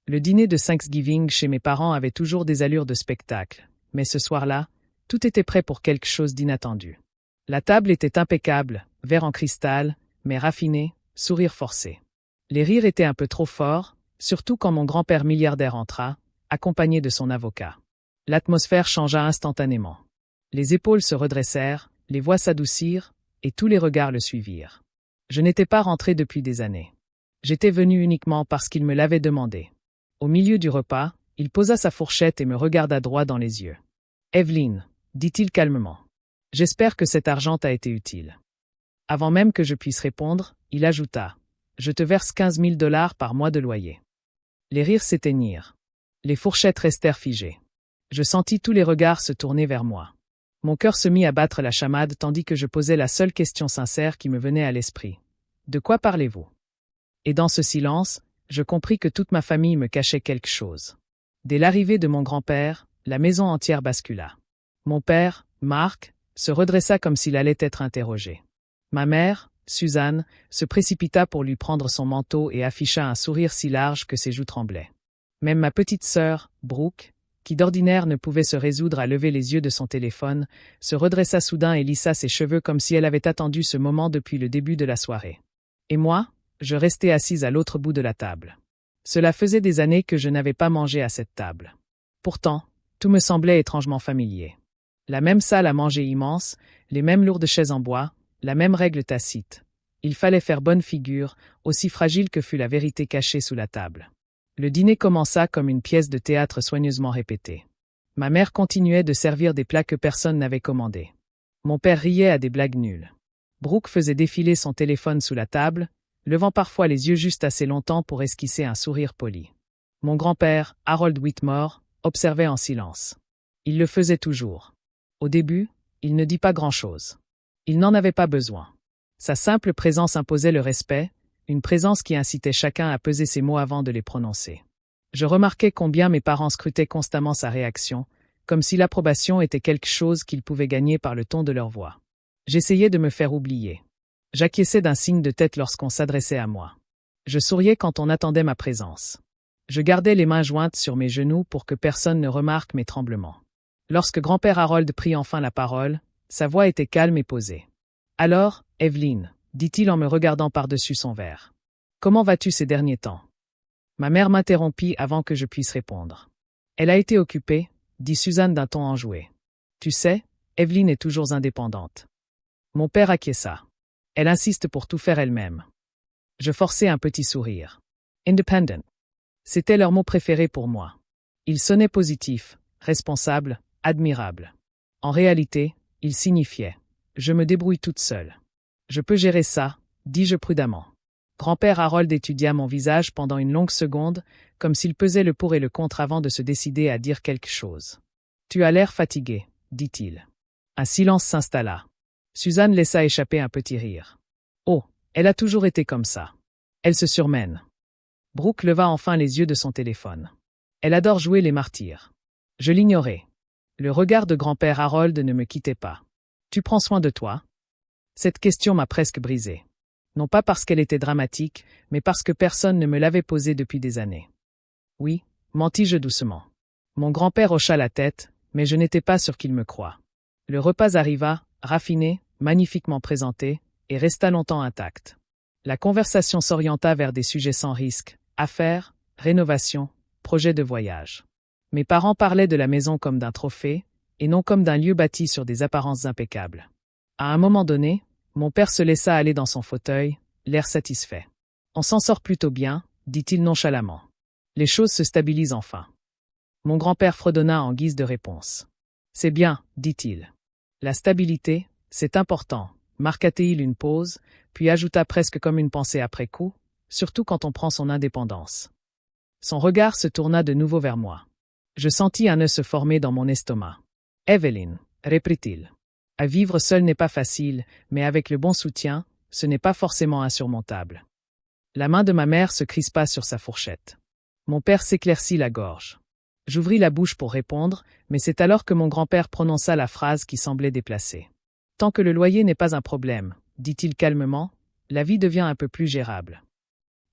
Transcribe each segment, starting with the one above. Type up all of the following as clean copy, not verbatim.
Le dîner de Thanksgiving chez mes parents avait toujours des allures de spectacle, mais ce soir-là, tout était prêt pour quelque chose d'inattendu. La table était impeccable, verre en cristal, mais raffiné, sourire forcé. Les rires étaient un peu trop forts, surtout quand mon grand-père milliardaire entra, accompagné de son avocat. L'atmosphère changea instantanément. Les épaules se redressèrent, les voix s'adoucirent, et tous les regards le suivirent. Je n'étais pas rentré depuis des années. J'étais venu uniquement parce qu'il me l'avait demandé. Au milieu du repas, il posa sa fourchette et me regarda droit dans les yeux. « Evelyn, » dit-il calmement. « J'espère que cet argent t'a été utile. » Avant même que je puisse répondre, il ajouta. « Je te verse 15 000 $ par mois de loyer. » Les rires s'éteignirent. Les fourchettes restèrent figées. Je sentis tous les regards se tourner vers moi. Mon cœur se mit à battre la chamade tandis que je posais la seule question sincère qui me venait à l'esprit. « De quoi parlez-vous » Et dans ce silence, je compris que toute ma famille me cachait quelque chose. Dès l'arrivée de mon grand-père, la maison entière bascula. Mon père, Mark, se redressa comme s'il allait être interrogé. Ma mère, Suzanne, se précipita pour lui prendre son manteau et afficha un sourire si large que ses joues tremblaient. Même ma petite sœur, Brooke, qui d'ordinaire ne pouvait se résoudre à lever les yeux de son téléphone, se redressa soudain et lissa ses cheveux comme si elle avait attendu ce moment depuis le début de la soirée. Et moi, je restais assise à l'autre bout de la table. Cela faisait des années que je n'avais pas mangé à cette table. Pourtant, tout me semblait étrangement familier. La même salle à manger immense, les mêmes lourdes chaises en bois, la même règle tacite. Il fallait faire bonne figure, aussi fragile que fût la vérité cachée sous la table. Le dîner commença comme une pièce de théâtre soigneusement répétée. Ma mère continuait de servir des plats que personne n'avait commandés. Mon père riait à des blagues nulles. Brooke faisait défiler son téléphone sous la table, levant parfois les yeux juste assez longtemps pour esquisser un sourire poli. Mon grand-père, Harold Whitmore, observait en silence. Il le faisait toujours. Au début, il ne dit pas grand-chose. Il n'en avait pas besoin. Sa simple présence imposait le respect, une présence qui incitait chacun à peser ses mots avant de les prononcer. Je remarquais combien mes parents scrutaient constamment sa réaction, comme si l'approbation était quelque chose qu'ils pouvaient gagner par le ton de leur voix. J'essayais de me faire oublier. J'acquiesçais d'un signe de tête lorsqu'on s'adressait à moi. Je souriais quand on attendait ma présence. Je gardais les mains jointes sur mes genoux pour que personne ne remarque mes tremblements. Lorsque grand-père Harold prit enfin la parole, sa voix était calme et posée. « Alors, Evelyn, » dit-il en me regardant par-dessus son verre. « Comment vas-tu ces derniers temps » Ma mère m'interrompit avant que je puisse répondre. « Elle a été occupée, » dit Suzanne d'un ton enjoué. « Tu sais, Evelyn est toujours indépendante. » Mon père acquiesça. Elle insiste pour tout faire elle-même. Je forçai un petit sourire. Independent. C'était leur mot préféré pour moi. Il sonnait positif, responsable, admirable. En réalité, il signifiait « Je me débrouille toute seule ». Je peux gérer ça, dis-je prudemment. Grand-père Harold étudia mon visage pendant une longue seconde, comme s'il pesait le pour et le contre avant de se décider à dire quelque chose. Tu as l'air fatigué, dit-il. Un silence s'installa. Suzanne laissa échapper un petit rire. Oh, elle a toujours été comme ça. Elle se surmène. Brooke leva enfin les yeux de son téléphone. Elle adore jouer les martyrs. Je l'ignorais. Le regard de grand-père Harold ne me quittait pas. Tu prends soin de toi ? Cette question m'a presque brisé. Non pas parce qu'elle était dramatique, mais parce que personne ne me l'avait posée depuis des années. Oui, mentis-je doucement. Mon grand-père hocha la tête, mais je n'étais pas sûr qu'il me croie. Le repas arriva, raffiné, magnifiquement présenté, et resta longtemps intact. La conversation s'orienta vers des sujets sans risque, affaires, rénovation, projets de voyage. Mes parents parlaient de la maison comme d'un trophée, et non comme d'un lieu bâti sur des apparences impeccables. À un moment donné, mon père se laissa aller dans son fauteuil, l'air satisfait. « On s'en sort plutôt bien, » dit-il nonchalamment. « Les choses se stabilisent enfin. » Mon grand-père fredonna en guise de réponse. « C'est bien, » dit-il. « La stabilité, c'est important. » Marqua-t-il une pause, puis ajouta presque comme une pensée après coup, surtout quand on prend son indépendance. Son regard se tourna de nouveau vers moi. Je sentis un nœud se former dans mon estomac. « Evelyn, » reprit-il. « À vivre seul n'est pas facile, mais avec le bon soutien, ce n'est pas forcément insurmontable. » La main de ma mère se crispa sur sa fourchette. Mon père s'éclaircit la gorge. J'ouvris la bouche pour répondre, mais c'est alors que mon grand-père prononça la phrase qui semblait déplacée. « Tant que le loyer n'est pas un problème, » dit-il calmement, « la vie devient un peu plus gérable. »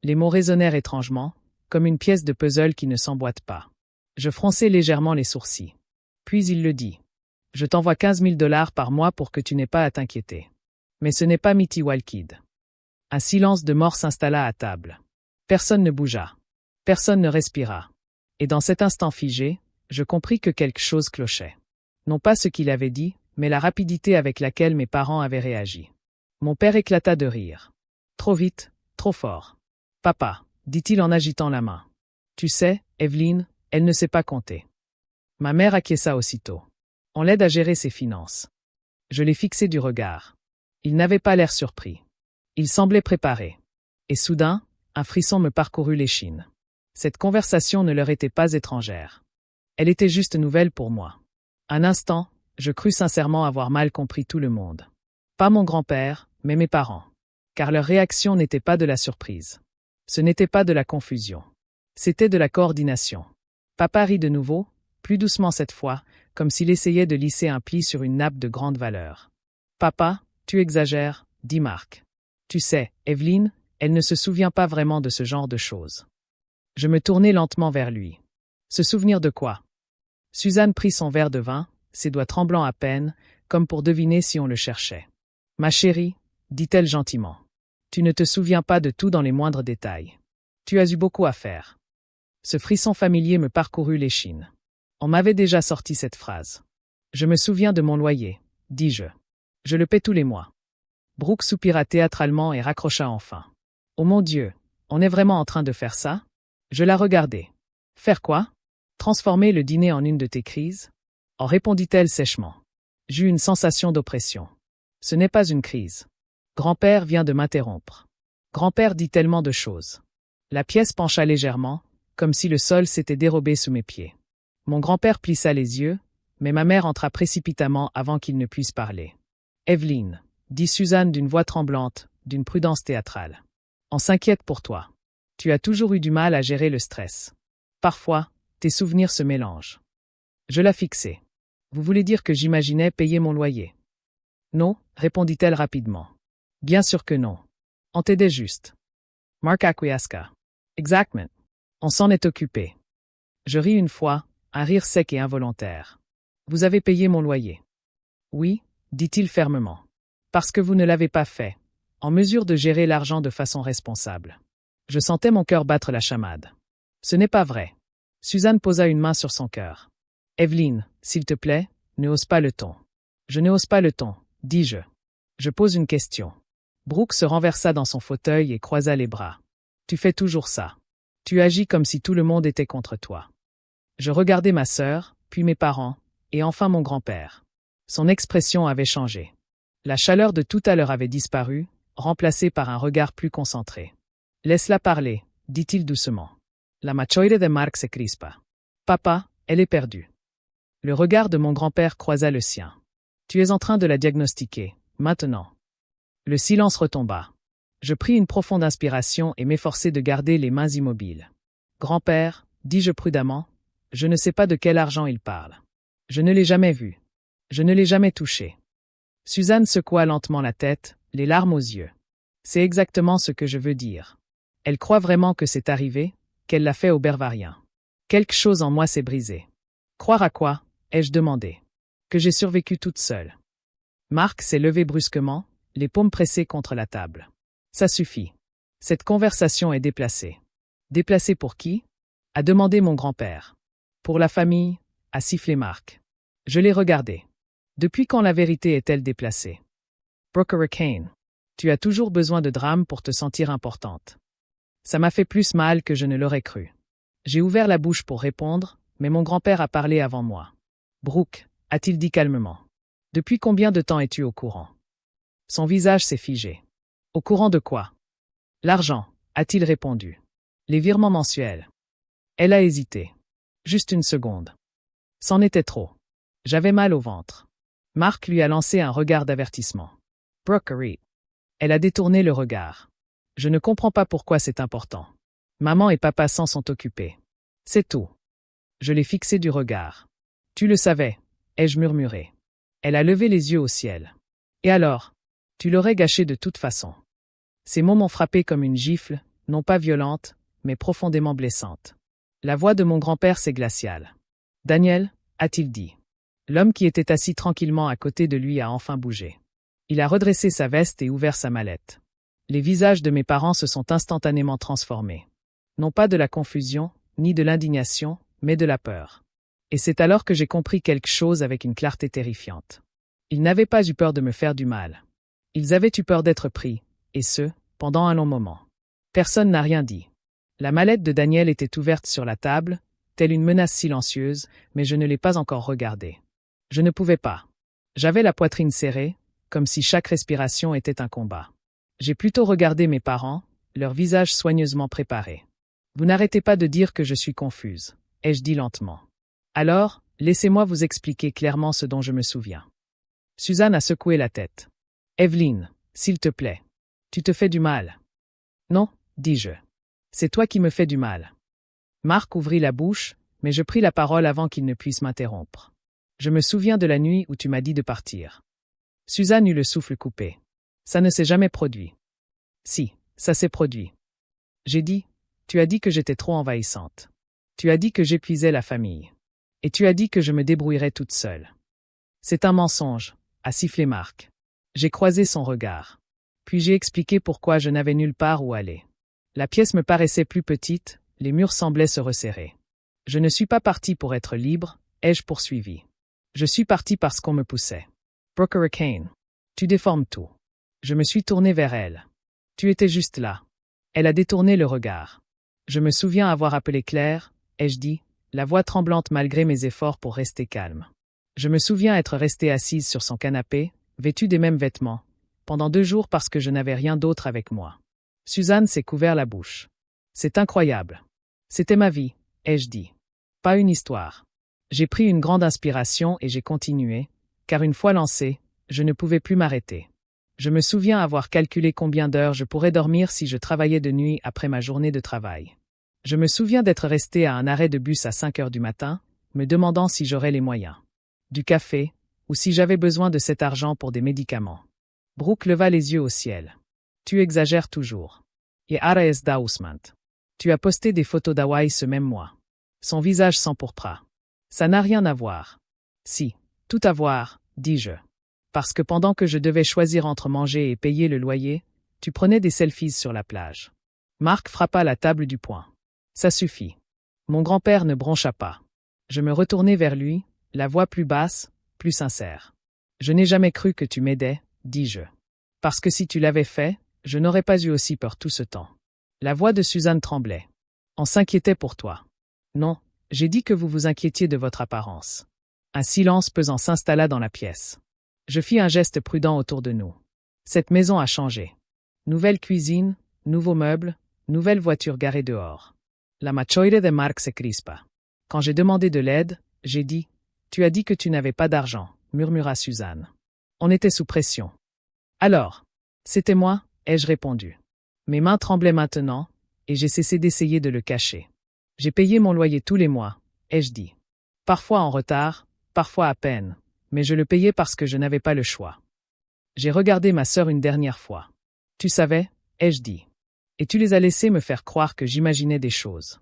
Les mots résonnèrent étrangement, comme une pièce de puzzle qui ne s'emboîte pas. Je fronçai légèrement les sourcils. Puis il le dit. Je t'envoie 15 000 $ par mois pour que tu n'aies pas à t'inquiéter. Mais ce n'est pas Mitty Walkid. Un silence de mort s'installa à table. Personne ne bougea. Personne ne respira. Et dans cet instant figé, je compris que quelque chose clochait. Non pas ce qu'il avait dit, mais la rapidité avec laquelle mes parents avaient réagi. Mon père éclata de rire. Trop vite, trop fort. Papa, dit-il en agitant la main. Tu sais, Evelyne, elle ne sait pas compter. Ma mère acquiesça aussitôt. On l'aide à gérer ses finances. Je l'ai fixé du regard. Il n'avait pas l'air surpris. Il semblait préparé. Et soudain, un frisson me parcourut l'échine. Cette conversation ne leur était pas étrangère. Elle était juste nouvelle pour moi. Un instant, je crus sincèrement avoir mal compris tout le monde. Pas mon grand-père, mais mes parents. Car leur réaction n'était pas de la surprise. Ce n'était pas de la confusion. C'était de la coordination. Papa rit de nouveau, plus doucement cette fois, comme s'il essayait de lisser un pli sur une nappe de grande valeur. Papa, tu exagères, dit Marc. Tu sais, Evelyne, elle ne se souvient pas vraiment de ce genre de choses. Je me tournai lentement vers lui. Se souvenir de quoi? Suzanne prit son verre de vin, ses doigts tremblants à peine, comme pour deviner si on le cherchait. Ma chérie, dit-elle gentiment. Tu ne te souviens pas de tout dans les moindres détails. Tu as eu beaucoup à faire. Ce frisson familier me parcourut l'échine. On m'avait déjà sorti cette phrase. Je me souviens de mon loyer, dis-je. Je le paie tous les mois. Brooke soupira théâtralement et raccrocha enfin. Oh mon Dieu, on est vraiment en train de faire ça? Je la regardai. Faire quoi? Transformer le dîner en une de tes crises? Oh, répondit-elle sèchement. J'eus une sensation d'oppression. Ce n'est pas une crise. Grand-père vient de m'interrompre. Grand-père dit tellement de choses. La pièce pencha légèrement, comme si le sol s'était dérobé sous mes pieds. Mon grand-père plissa les yeux, mais ma mère entra précipitamment avant qu'il ne puisse parler. Evelyne, dit Suzanne d'une voix tremblante, d'une prudence théâtrale. On s'inquiète pour toi. Tu as toujours eu du mal à gérer le stress. Parfois, tes souvenirs se mélangent. Je la fixai. Vous voulez dire que j'imaginais payer mon loyer? Non, répondit-elle rapidement. Bien sûr que non. On t'aidait juste. Marc acquiesça. Exactement. On s'en est occupé. Je ris une fois, un rire sec et involontaire. Vous avez payé mon loyer. Oui, dit-il fermement. Parce que vous ne l'avez pas fait, en mesure de gérer l'argent de façon responsable. Je sentais mon cœur battre la chamade. Ce n'est pas vrai. Suzanne posa une main sur son cœur. Evelyne, s'il te plaît, ne hausse pas le ton. Je ne hausse pas le ton, dis-je. Je pose une question. Brooke se renversa dans son fauteuil et croisa les bras. Tu fais toujours ça. Tu agis comme si tout le monde était contre toi. Je regardai ma sœur, puis mes parents, et enfin mon grand-père. Son expression avait changé. La chaleur de tout à l'heure avait disparu, remplacée par un regard plus concentré. Laisse-la parler, dit-il doucement. La machoire de Marc se crispa. Papa, elle est perdue. Le regard de mon grand-père croisa le sien. Tu es en train de la diagnostiquer, maintenant. Le silence retomba. Je pris une profonde inspiration et m'efforçai de garder les mains immobiles. Grand-père, dis-je prudemment, je ne sais pas de quel argent il parle. Je ne l'ai jamais vu. Je ne l'ai jamais touché. Suzanne secoua lentement la tête, les larmes aux yeux. C'est exactement ce que je veux dire. Elle croit vraiment que c'est arrivé, qu'elle l'a fait au Bervarien. Quelque chose en moi s'est brisé. Croire à quoi? Ai-je demandé. Que j'ai survécu toute seule. Marc s'est levé brusquement, les paumes pressées contre la table. Ça suffit. Cette conversation est déplacée. Déplacée pour qui? A demandé mon grand-père. Pour la famille, a sifflé Marc. Je l'ai regardé. Depuis quand la vérité est-elle déplacée? Brooke Hurricane. Tu as toujours besoin de drame pour te sentir importante. Ça m'a fait plus mal que je ne l'aurais cru. J'ai ouvert la bouche pour répondre, mais mon grand-père a parlé avant moi. Brooke, a-t-il dit calmement. Depuis combien de temps es-tu au courant? Son visage s'est figé. Au courant de quoi? L'argent, a-t-il répondu. Les virements mensuels. Elle a hésité. Juste une seconde. C'en était trop. J'avais mal au ventre. Marc lui a lancé un regard d'avertissement. Brookery. Elle a détourné le regard. Je ne comprends pas pourquoi c'est important. Maman et papa s'en sont occupés. C'est tout. Je l'ai fixé du regard. Tu le savais, ai-je murmuré. Elle a levé les yeux au ciel. Et alors? Tu l'aurais gâché de toute façon. Ces mots m'ont frappé comme une gifle, non pas violente, mais profondément blessante. La voix de mon grand-père s'est glaciale. « Daniel » a-t-il dit. L'homme qui était assis tranquillement à côté de lui a enfin bougé. Il a redressé sa veste et ouvert sa mallette. Les visages de mes parents se sont instantanément transformés. Non pas de la confusion, ni de l'indignation, mais de la peur. Et c'est alors que j'ai compris quelque chose avec une clarté terrifiante. Ils n'avaient pas eu peur de me faire du mal. Ils avaient eu peur d'être pris, et ce, pendant un long moment. Personne n'a rien dit. La mallette de Daniel était ouverte sur la table, telle une menace silencieuse, mais je ne l'ai pas encore regardée. Je ne pouvais pas. J'avais la poitrine serrée, comme si chaque respiration était un combat. J'ai plutôt regardé mes parents, leurs visages soigneusement préparés. « Vous n'arrêtez pas de dire que je suis confuse », ai-je dit lentement. « Alors, laissez-moi vous expliquer clairement ce dont je me souviens. » Suzanne a secoué la tête. « Evelyne, s'il te plaît. Tu te fais du mal. »« Non, dis-je. C'est toi qui me fais du mal. » Marc ouvrit la bouche, mais je pris la parole avant qu'il ne puisse m'interrompre. « Je me souviens de la nuit où tu m'as dit de partir. » Suzanne eut le souffle coupé. « Ça ne s'est jamais produit. »« Si, ça s'est produit. » J'ai dit, « Tu as dit que j'étais trop envahissante. Tu as dit que j'épuisais la famille. Et tu as dit que je me débrouillerais toute seule. » « C'est un mensonge, » a sifflé Marc. J'ai croisé son regard. Puis j'ai expliqué pourquoi je n'avais nulle part où aller. La pièce me paraissait plus petite, les murs semblaient se resserrer. Je ne suis pas parti pour être libre, ai-je poursuivi. Je suis parti parce qu'on me poussait. Brooke Kane. Tu déformes tout. Je me suis tourné vers elle. Tu étais juste là. Elle a détourné le regard. Je me souviens avoir appelé Claire, ai-je dit, la voix tremblante malgré mes efforts pour rester calme. Je me souviens être restée assise sur son canapé, vêtue des mêmes vêtements, pendant 2 jours parce que je n'avais rien d'autre avec moi. Suzanne s'est couvert la bouche. C'est incroyable. C'était ma vie, ai-je dit. Pas une histoire. J'ai pris une grande inspiration et j'ai continué, car une fois lancé, je ne pouvais plus m'arrêter. Je me souviens avoir calculé combien d'heures je pourrais dormir si je travaillais de nuit après ma journée de travail. Je me souviens d'être restée à un arrêt de bus à 5 heures du matin, me demandant si j'aurais les moyens. Du café, ou si j'avais besoin de cet argent pour des médicaments. Brooke leva les yeux au ciel. Tu exagères toujours. Et ara es dausmant. Tu as posté des photos d'Hawaï ce même mois. Son visage s'empourpra. Ça n'a rien à voir. Si, tout à voir, dis-je. Parce que pendant que je devais choisir entre manger et payer le loyer, tu prenais des selfies sur la plage. Marc frappa la table du poing. Ça suffit. Mon grand-père ne broncha pas. Je me retournai vers lui, la voix plus basse, plus sincère. Je n'ai jamais cru que tu m'aidais, dis-je. Parce que si tu l'avais fait, je n'aurais pas eu aussi peur tout ce temps. La voix de Suzanne tremblait. On s'inquiétait pour toi. Non, j'ai dit que vous vous inquiétiez de votre apparence. Un silence pesant s'installa dans la pièce. Je fis un geste prudent autour de nous. Cette maison a changé. Nouvelle cuisine, nouveaux meubles, nouvelle voiture garée dehors. La machoire de Marc se crispa. Quand j'ai demandé de l'aide, j'ai dit « Tu as dit que tu n'avais pas d'argent », murmura Suzanne. On était sous pression. Alors, c'était moi, ai-je répondu. Mes mains tremblaient maintenant, et j'ai cessé d'essayer de le cacher. J'ai payé mon loyer tous les mois, ai-je dit. Parfois en retard, parfois à peine, mais je le payais parce que je n'avais pas le choix. J'ai regardé ma sœur une dernière fois. Tu savais, ai-je dit. Et tu les as laissés me faire croire que j'imaginais des choses.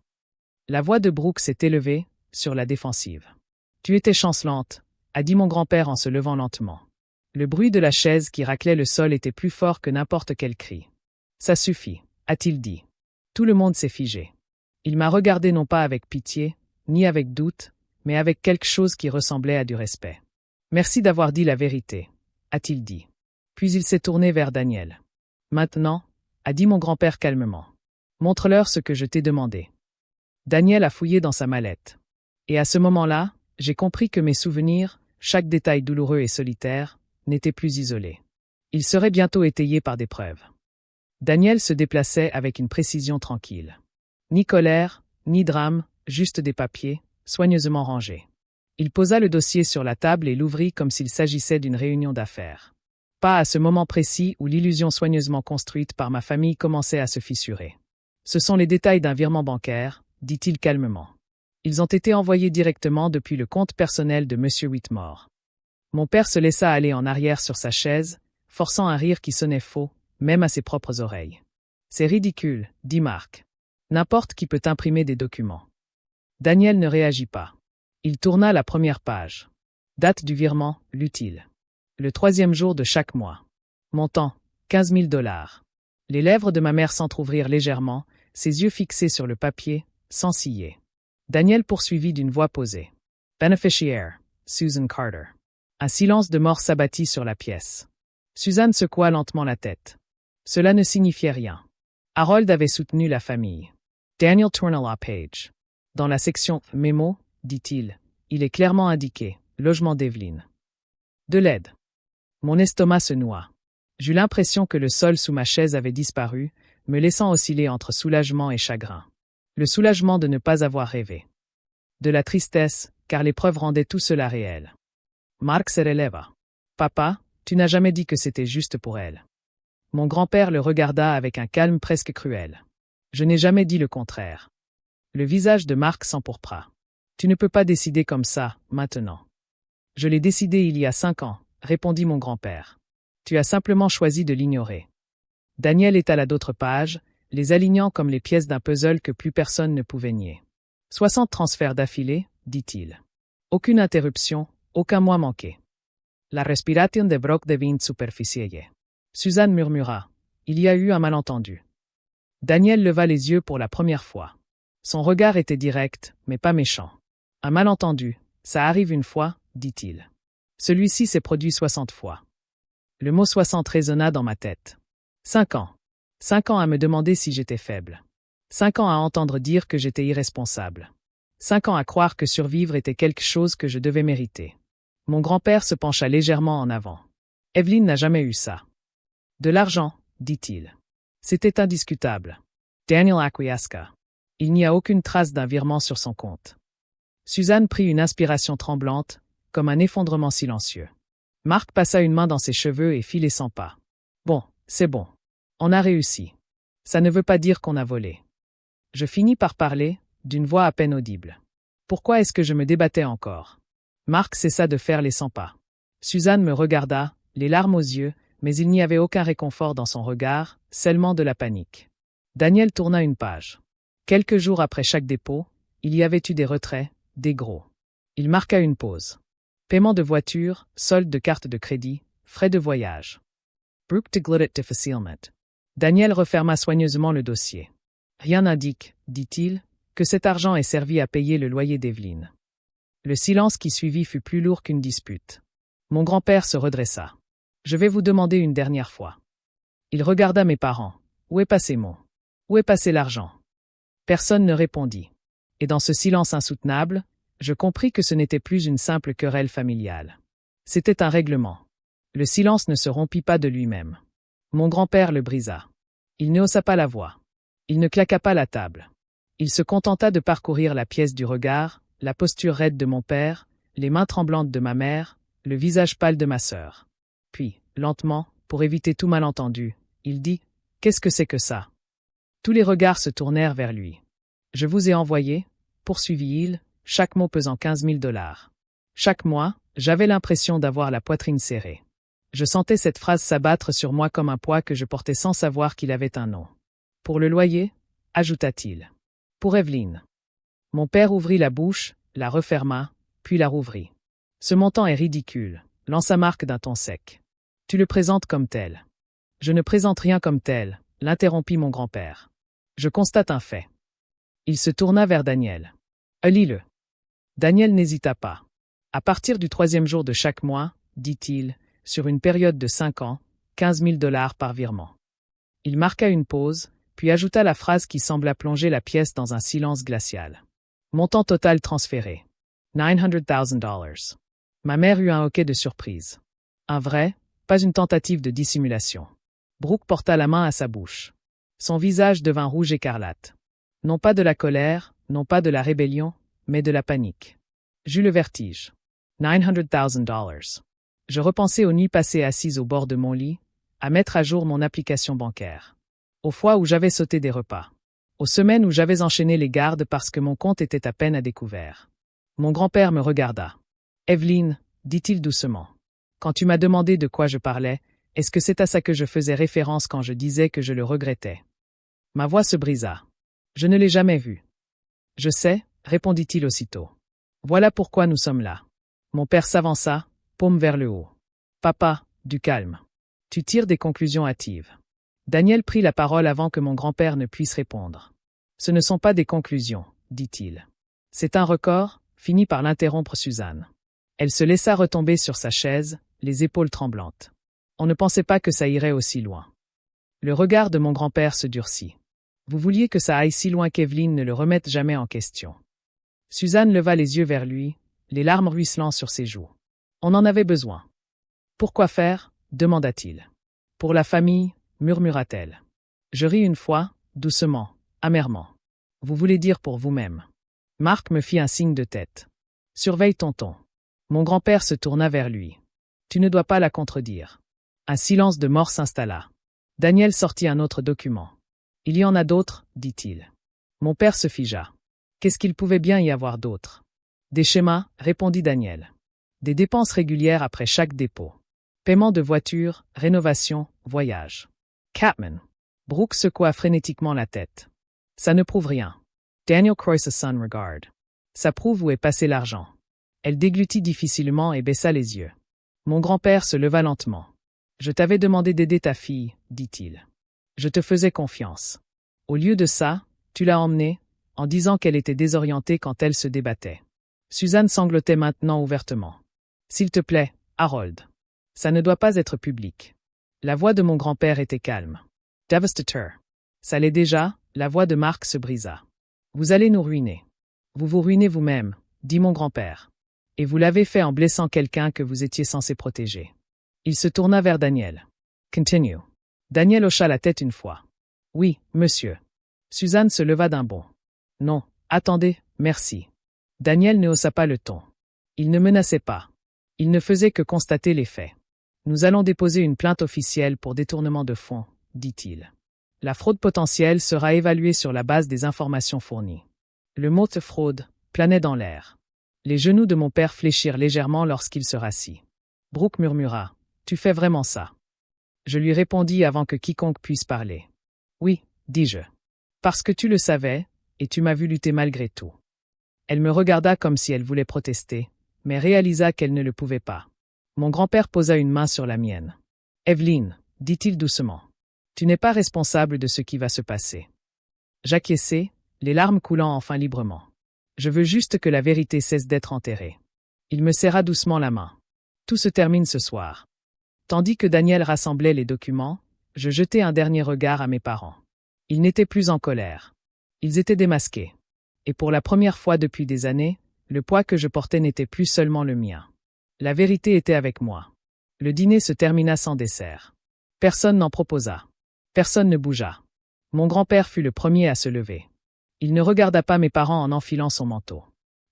La voix de Brooke s'est élevée, sur la défensive. Tu étais chancelante, a dit mon grand-père en se levant lentement. Le bruit de la chaise qui raclait le sol était plus fort que n'importe quel cri. Ça suffit, a-t-il dit. Tout le monde s'est figé. Il m'a regardé non pas avec pitié, ni avec doute, mais avec quelque chose qui ressemblait à du respect. Merci d'avoir dit la vérité, a-t-il dit. Puis il s'est tourné vers Daniel. Maintenant, a dit mon grand-père calmement. Montre-leur ce que je t'ai demandé. Daniel a fouillé dans sa mallette. Et à ce moment-là, j'ai compris que mes souvenirs, chaque détail douloureux et solitaire, n'étaient plus isolés. Ils seraient bientôt étayés par des preuves. Daniel se déplaçait avec une précision tranquille. Ni colère, ni drame, juste des papiers, soigneusement rangés. Il posa le dossier sur la table et l'ouvrit comme s'il s'agissait d'une réunion d'affaires. Pas à ce moment précis où l'illusion soigneusement construite par ma famille commençait à se fissurer. Ce sont les détails d'un virement bancaire, dit-il calmement. Ils ont été envoyés directement depuis le compte personnel de M. Whitmore. Mon père se laissa aller en arrière sur sa chaise, forçant un rire qui sonnait faux, même à ses propres oreilles. C'est ridicule, dit Marc. N'importe qui peut imprimer des documents. Daniel ne réagit pas. Il tourna la première page. Date du virement, l'utile. Le 3e jour de chaque mois. Montant, 15 000 $. Les lèvres de ma mère s'entr'ouvrirent légèrement, ses yeux fixés sur le papier, sans ciller. Daniel poursuivit d'une voix posée. Beneficiaire, Susan Carter. Un silence de mort s'abattit sur la pièce. Suzanne secoua lentement la tête. Cela ne signifiait rien. Harold avait soutenu la famille. Daniel tourna la page. Dans la section « Mémo », dit-il, il est clairement indiqué « Logement d'Evelyn ». De l'aide. Mon estomac se noua. J'eus l'impression que le sol sous ma chaise avait disparu, me laissant osciller entre soulagement et chagrin. Le soulagement de ne pas avoir rêvé. De la tristesse, car l'épreuve rendait tout cela réel. Mark se releva. Papa, tu n'as jamais dit que c'était juste pour elle. Mon grand-père le regarda avec un calme presque cruel. Je n'ai jamais dit le contraire. Le visage de Mark s'empourpra. Tu ne peux pas décider comme ça, maintenant. Je l'ai décidé il y a 5 ans, répondit mon grand-père. Tu as simplement choisi de l'ignorer. Daniel étala d'autres pages, les alignant comme les pièces d'un puzzle que plus personne ne pouvait nier. 60 transferts d'affilée, dit-il. Aucune interruption, aucun mois manqué. La respiration de Brock devint superficielle. Suzanne murmura. Il y a eu un malentendu. Daniel leva les yeux pour la première fois. Son regard était direct, mais pas méchant. Un malentendu, ça arrive une fois, dit-il. Celui-ci s'est produit 60 fois. Le mot 60 résonna dans ma tête. 5 ans. 5 ans à me demander si j'étais faible. 5 ans à entendre dire que j'étais irresponsable. 5 ans à croire que survivre était quelque chose que je devais mériter. Mon grand-père se pencha légèrement en avant. Evelyn n'a jamais eu ça. De l'argent, dit-il. C'était indiscutable. Daniel acquiesça. Il n'y a aucune trace d'un virement sur son compte. Suzanne prit une inspiration tremblante, comme un effondrement silencieux. Mark passa une main dans ses cheveux et fit les 100 pas. Bon, c'est bon. On a réussi. Ça ne veut pas dire qu'on a volé. Je finis par parler, d'une voix à peine audible. Pourquoi est-ce que je me débattais encore? Mark cessa de faire les 100 pas. Suzanne me regarda, les larmes aux yeux, mais il n'y avait aucun réconfort dans son regard, seulement de la panique. Daniel tourna une page. Quelques jours après chaque dépôt, il y avait eu des retraits, des gros. Il marqua une pause. Paiement de voiture, solde de carte de crédit, frais de voyage. Brooke de Glodit de Facilment. Daniel referma soigneusement le dossier. Rien n'indique, dit-il, que cet argent ait servi à payer le loyer d'Evelyn. Le silence qui suivit fut plus lourd qu'une dispute. Mon grand-père se redressa. Je vais vous demander une dernière fois. Il regarda mes parents. Où est passé Où est passé l'argent? Personne ne répondit. Et dans ce silence insoutenable, je compris que ce n'était plus une simple querelle familiale. C'était un règlement. Le silence ne se rompit pas de lui-même. Mon grand-père le brisa. Il ne haussa pas la voix. Il ne claqua pas la table. Il se contenta de parcourir la pièce du regard, la posture raide de mon père, les mains tremblantes de ma mère, le visage pâle de ma sœur. Puis, lentement, pour éviter tout malentendu, il dit « Qu'est-ce que c'est que ça ?» Tous les regards se tournèrent vers lui. « Je vous ai envoyé, » poursuivit-il, chaque mot pesant 15 000 $. Chaque mois, j'avais l'impression d'avoir la poitrine serrée. Je sentais cette phrase s'abattre sur moi comme un poids que je portais sans savoir qu'il avait un nom. « Pour le loyer » ajouta-t-il. « Pour Evelyn. » Mon père ouvrit la bouche, la referma, puis la rouvrit. « Ce montant est ridicule », lança Mark d'un ton sec. « Tu le présentes comme tel. » « Je ne présente rien comme tel », l'interrompit mon grand-père. « Je constate un fait. » Il se tourna vers Daniel. « Lis-le. » Daniel n'hésita pas. « À partir du 3e jour de chaque mois, » dit-il, sur une période de 5 ans, 15 000 $ par virement. Il marqua une pause, puis ajouta la phrase qui sembla plonger la pièce dans un silence glacial. Montant total transféré. $900,000. Ma mère eut un hoquet de surprise. Un vrai, pas une tentative de dissimulation. Brooke porta la main à sa bouche. Son visage devint rouge écarlate. Non pas de la colère, non pas de la rébellion, mais de la panique. J'eus le vertige. $900,000. Je repensai aux nuits passées assise au bord de mon lit, à mettre à jour mon application bancaire. Aux fois où j'avais sauté des repas. Aux semaines où j'avais enchaîné les gardes parce que mon compte était à peine à découvert. Mon grand-père me regarda. « Evelyn, » dit-il doucement. « Quand tu m'as demandé de quoi je parlais, est-ce que c'est à ça que je faisais référence quand je disais que je le regrettais ?» Ma voix se brisa. Je ne l'ai jamais vu. Je sais, répondit-il aussitôt. Voilà pourquoi nous sommes là. Mon père s'avança, paume vers le haut. Papa, du calme. Tu tires des conclusions hâtives. Daniel prit la parole avant que mon grand-père ne puisse répondre. Ce ne sont pas des conclusions, dit-il. C'est un record, finit par l'interrompre Suzanne. Elle se laissa retomber sur sa chaise, les épaules tremblantes. On ne pensait pas que ça irait aussi loin. Le regard de mon grand-père se durcit. Vous vouliez que ça aille si loin qu'Evelyne ne le remette jamais en question. Suzanne leva les yeux vers lui, les larmes ruisselant sur ses joues. On en avait besoin. Pourquoi faire? Demanda-t-il. Pour la famille, murmura-t-elle. Je ris une fois, doucement, amèrement. Vous voulez dire pour vous-même. Marc me fit un signe de tête. Surveille tonton. Mon grand-père se tourna vers lui. Tu ne dois pas la contredire. Un silence de mort s'installa. Daniel sortit un autre document. Il y en a d'autres, dit-il. Mon père se figea. Qu'est-ce qu'il pouvait bien y avoir d'autre? Des schémas, répondit Daniel. Des dépenses régulières après chaque dépôt. Paiement de voiture, rénovation, voyage. Catman. Brooke secoua frénétiquement la tête. Ça ne prouve rien. Daniel croisa son regard. Ça prouve où est passé l'argent. Elle déglutit difficilement et baissa les yeux. Mon grand-père se leva lentement. Je t'avais demandé d'aider ta fille, dit-il. Je te faisais confiance. Au lieu de ça, tu l'as emmenée, en disant qu'elle était désorientée quand elle se débattait. Suzanne sanglotait maintenant ouvertement. S'il te plaît, Harold. Ça ne doit pas être public. La voix de mon grand-père était calme. Devastator. Ça l'est déjà, la voix de Marc se brisa. Vous allez nous ruiner. Vous vous ruinez vous-même, dit mon grand-père. Et vous l'avez fait en blessant quelqu'un que vous étiez censé protéger. Il se tourna vers Daniel. Continue. Daniel hocha la tête une fois. Oui, monsieur. Suzanne se leva d'un bond. Non, attendez, merci. Daniel ne haussa pas le ton. Il ne menaçait pas. Il ne faisait que constater les faits. Nous allons déposer une plainte officielle pour détournement de fonds, dit-il. La fraude potentielle sera évaluée sur la base des informations fournies. Le mot de fraude planait dans l'air. Les genoux de mon père fléchirent légèrement lorsqu'il se rassit. Brooke murmura. Tu fais vraiment ça? Je lui répondis avant que quiconque puisse parler. Oui, dis-je. Parce que tu le savais, et tu m'as vu lutter malgré tout. Elle me regarda comme si elle voulait protester, mais réalisa qu'elle ne le pouvait pas. Mon grand-père posa une main sur la mienne. Evelyne, dit-il doucement. Tu n'es pas responsable de ce qui va se passer. J'acquiesçai, les larmes coulant enfin librement. Je veux juste que la vérité cesse d'être enterrée. Il me serra doucement la main. Tout se termine ce soir. Tandis que Daniel rassemblait les documents, je jetai un dernier regard à mes parents. Ils n'étaient plus en colère. Ils étaient démasqués. Et pour la première fois depuis des années, le poids que je portais n'était plus seulement le mien. La vérité était avec moi. Le dîner se termina sans dessert. Personne n'en proposa. Personne ne bougea. Mon grand-père fut le premier à se lever. Il ne regarda pas mes parents en enfilant son manteau.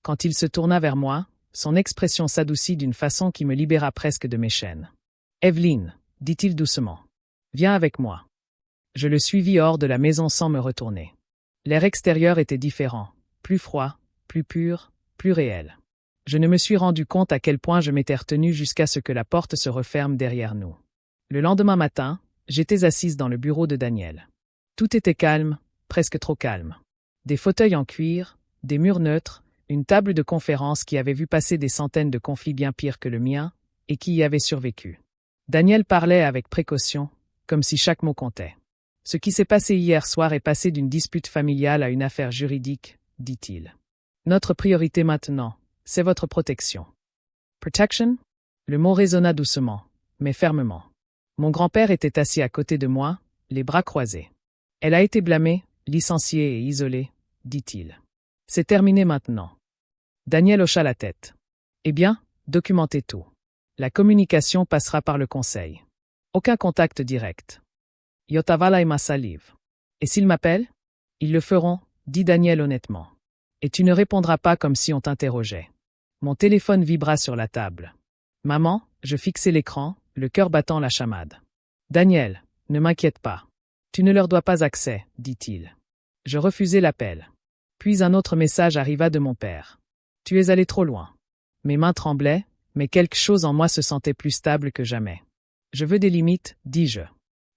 Quand il se tourna vers moi, son expression s'adoucit d'une façon qui me libéra presque de mes chaînes. « Evelyne, dit-il doucement. Viens avec moi. » Je le suivis hors de la maison sans me retourner. L'air extérieur était différent, plus froid, plus pur, plus réel. Je ne me suis rendu compte à quel point je m'étais retenu jusqu'à ce que la porte se referme derrière nous. Le lendemain matin, j'étais assise dans le bureau de Daniel. Tout était calme, presque trop calme. Des fauteuils en cuir, des murs neutres, une table de conférence qui avait vu passer des centaines de conflits bien pires que le mien, et qui y avait survécu. Daniel parlait avec précaution, comme si chaque mot comptait. « Ce qui s'est passé hier soir est passé d'une dispute familiale à une affaire juridique, dit-il. Notre priorité maintenant, c'est votre protection. » Protection? Le mot résonna doucement, mais fermement. Mon grand-père était assis à côté de moi, les bras croisés. Elle a été blâmée, licenciée et isolée, dit-il. C'est terminé maintenant. Daniel hocha la tête. Eh bien, documentez tout. La communication passera par le conseil. Aucun contact direct. Yotavala et ma salive. Et s'ils m'appellent? Ils le feront, dit Daniel honnêtement. Et tu ne répondras pas comme si on t'interrogeait. Mon téléphone vibra sur la table. Maman, je fixai l'écran, le cœur battant la chamade. Daniel, ne m'inquiète pas. Tu ne leur dois pas accès, dit-il. Je refusai l'appel. Puis un autre message arriva de mon père. Tu es allé trop loin. Mes mains tremblaient, mais quelque chose en moi se sentait plus stable que jamais. Je veux des limites, dis-je.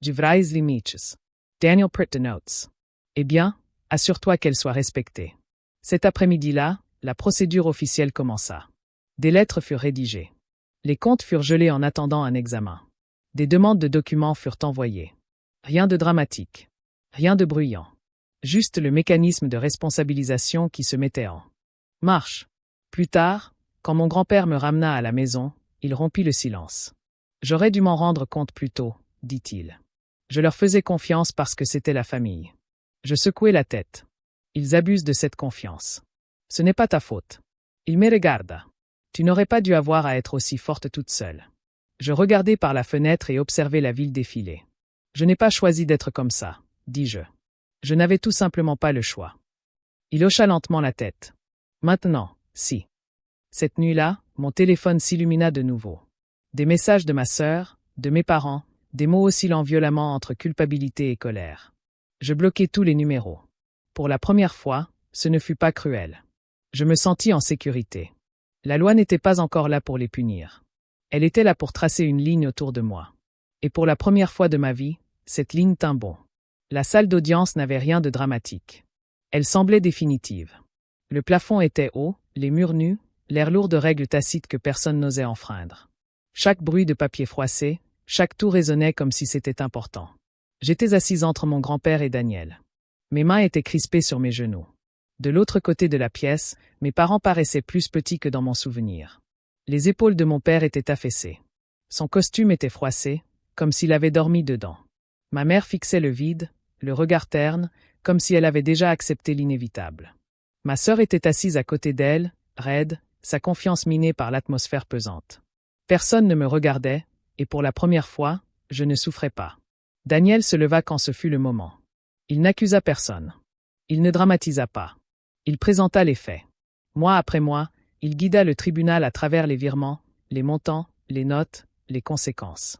Du vrais limites. Daniel prit de notes. Eh bien, Assure-toi qu'elle soit respectée. Cet après-midi-là, la procédure officielle commença. Des lettres furent rédigées. Les comptes furent gelés en attendant un examen. Des demandes de documents furent envoyées. Rien de dramatique. Rien de bruyant. Juste le mécanisme de responsabilisation qui se mettait en marche. Plus tard, quand mon grand-père me ramena à la maison, il rompit le silence. J'aurais dû m'en rendre compte plus tôt, dit-il. Je leur faisais confiance parce que c'était la famille. Je secouai la tête. Ils abusent de cette confiance. Ce n'est pas ta faute. Il me regarda. Tu n'aurais pas dû avoir à être aussi forte toute seule. Je regardai par la fenêtre et observai la ville défiler. Je n'ai pas choisi d'être comme ça, dis-je. Je n'avais tout simplement pas le choix. Il hocha lentement la tête. Maintenant, si. Cette nuit-là, mon téléphone s'illumina de nouveau. Des messages de ma sœur, de mes parents, des mots oscillant violemment entre culpabilité et colère. Je bloquai tous les numéros. Pour la première fois, ce ne fut pas cruel. Je me sentis en sécurité. La loi n'était pas encore là pour les punir. Elle était là pour tracer une ligne autour de moi. Et pour la première fois de ma vie, cette ligne tint bon. La salle d'audience n'avait rien de dramatique. Elle semblait définitive. Le plafond était haut, les murs nus, l'air lourd de règles tacites que personne n'osait enfreindre. Chaque bruit de papier froissé, chaque tour résonnait comme si c'était important. J'étais assise entre mon grand-père et Daniel. Mes mains étaient crispées sur mes genoux. De l'autre côté de la pièce, mes parents paraissaient plus petits que dans mon souvenir. Les épaules de mon père étaient affaissées. Son costume était froissé, comme s'il avait dormi dedans. Ma mère fixait le vide, le regard terne, comme si elle avait déjà accepté l'inévitable. Ma sœur était assise à côté d'elle, raide, sa confiance minée par l'atmosphère pesante. Personne ne me regardait, et pour la première fois, je ne souffrais pas. Daniel se leva quand ce fut le moment. Il n'accusa personne. Il ne dramatisa pas. Il présenta les faits. Mois après mois, il guida le tribunal à travers les virements, les montants, les notes, les conséquences.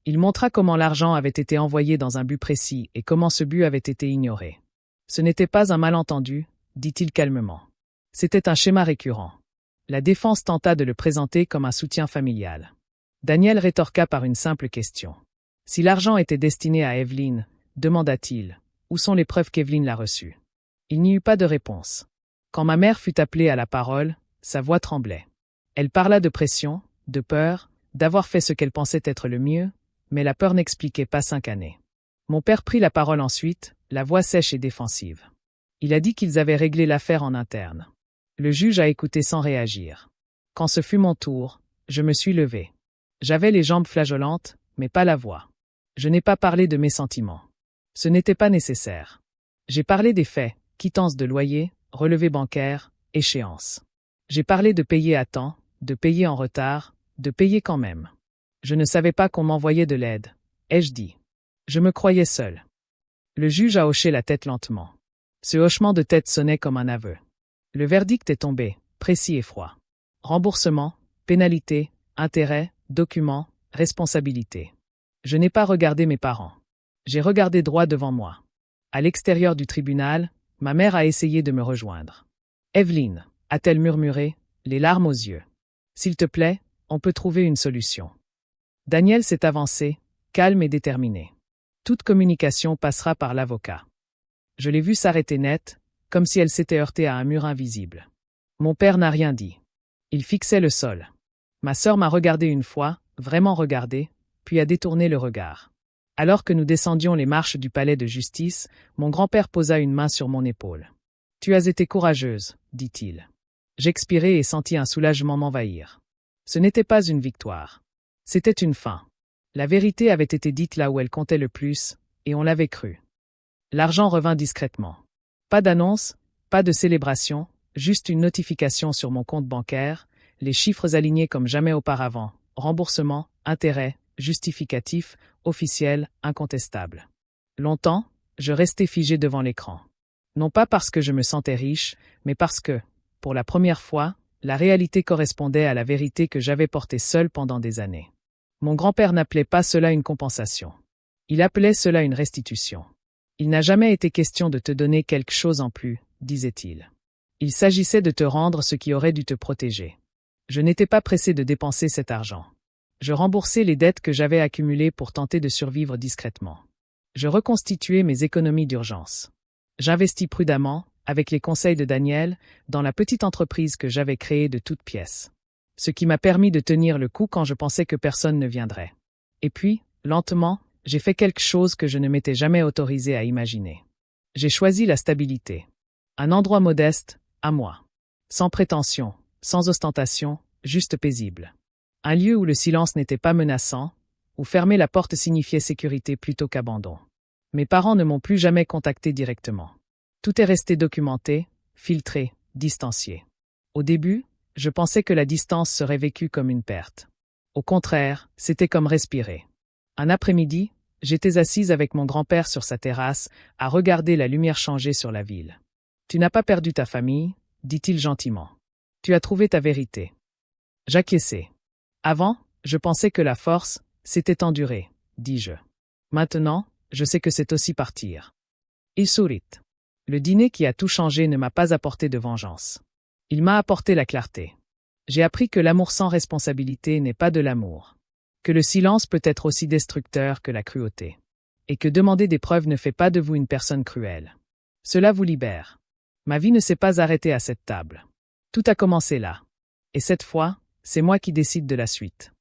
Il montra comment l'argent avait été envoyé dans un but précis et comment ce but avait été ignoré. Ce n'était pas un malentendu, dit-il calmement. C'était un schéma récurrent. La défense tenta de le présenter comme un soutien familial. Daniel rétorqua par une simple question. Si l'argent était destiné à Evelyne, demanda-t-il, où sont les preuves qu'Evelyne l'a reçu? Il n'y eut pas de réponse. Quand ma mère fut appelée à la parole, sa voix tremblait. Elle parla de pression, de peur, d'avoir fait ce qu'elle pensait être le mieux, mais la peur n'expliquait pas 5 années. Mon père prit la parole ensuite, la voix sèche et défensive. Il a dit qu'ils avaient réglé l'affaire en interne. Le juge a écouté sans réagir. Quand ce fut mon tour, je me suis levée. J'avais les jambes flageolantes, mais pas la voix. Je n'ai pas parlé de mes sentiments. Ce n'était pas nécessaire. J'ai parlé des faits, quittance de loyer, relevé bancaire, échéance. J'ai parlé de payer à temps, de payer en retard, de payer quand même. Je ne savais pas qu'on m'envoyait de l'aide, ai-je dit. Je me croyais seule. Le juge a hoché la tête lentement. Ce hochement de tête sonnait comme un aveu. Le verdict est tombé, précis et froid. Remboursement, pénalité, intérêt, document, responsabilité. Je n'ai pas regardé mes parents. J'ai regardé droit devant moi. À l'extérieur du tribunal, ma mère a essayé de me rejoindre. Evelyne, a-t-elle murmuré, les larmes aux yeux. S'il te plaît, on peut trouver une solution. Daniel s'est avancé, calme et déterminé. Toute communication passera par l'avocat. Je l'ai vue s'arrêter net, comme si elle s'était heurtée à un mur invisible. Mon père n'a rien dit. Il fixait le sol. Ma sœur m'a regardé une fois, vraiment regardé, puis a détourné le regard. Alors que nous descendions les marches du palais de justice, mon grand-père posa une main sur mon épaule. « Tu as été courageuse, dit-il. » J'expirai et sentis un soulagement m'envahir. Ce n'était pas une victoire. C'était une fin. La vérité avait été dite là où elle comptait le plus, et on l'avait cru. L'argent revint discrètement. Pas d'annonce, pas de célébration, juste une notification sur mon compte bancaire, les chiffres alignés comme jamais auparavant, remboursement, intérêt, justificatif, officiel, incontestable. Longtemps, je restais figé devant l'écran. Non pas parce que je me sentais riche, mais parce que, pour la première fois, la réalité correspondait à la vérité que j'avais portée seule pendant des années. Mon grand-père n'appelait pas cela une compensation. Il appelait cela une restitution. Il n'a jamais été question de te donner quelque chose en plus, disait-il. Il s'agissait de te rendre ce qui aurait dû te protéger. Je n'étais pas pressé de dépenser cet argent. Je remboursais les dettes que j'avais accumulées pour tenter de survivre discrètement. Je reconstituais mes économies d'urgence. J'investis prudemment, avec les conseils de Daniel, dans la petite entreprise que j'avais créée de toutes pièces. Ce qui m'a permis de tenir le coup quand je pensais que personne ne viendrait. Et puis, lentement, j'ai fait quelque chose que je ne m'étais jamais autorisé à imaginer. J'ai choisi la stabilité. Un endroit modeste, à moi. Sans prétention, sans ostentation, juste paisible. Un lieu où le silence n'était pas menaçant, où fermer la porte signifiait sécurité plutôt qu'abandon. Mes parents ne m'ont plus jamais contacté directement. Tout est resté documenté, filtré, distancié. Au début, je pensais que la distance serait vécue comme une perte. Au contraire, c'était comme respirer. Un après-midi, j'étais assise avec mon grand-père sur sa terrasse, à regarder la lumière changer sur la ville. « Tu n'as pas perdu ta famille, dit-il gentiment. Tu as trouvé ta vérité. » J'acquiesçai. Avant, je pensais que la force, c'était endurer, dis-je. Maintenant, je sais que c'est aussi partir. Il sourit. Le dîner qui a tout changé ne m'a pas apporté de vengeance. Il m'a apporté la clarté. J'ai appris que l'amour sans responsabilité n'est pas de l'amour. Que le silence peut être aussi destructeur que la cruauté. Et que demander des preuves ne fait pas de vous une personne cruelle. Cela vous libère. Ma vie ne s'est pas arrêtée à cette table. Tout a commencé là. Et cette fois, c'est moi qui décide de la suite.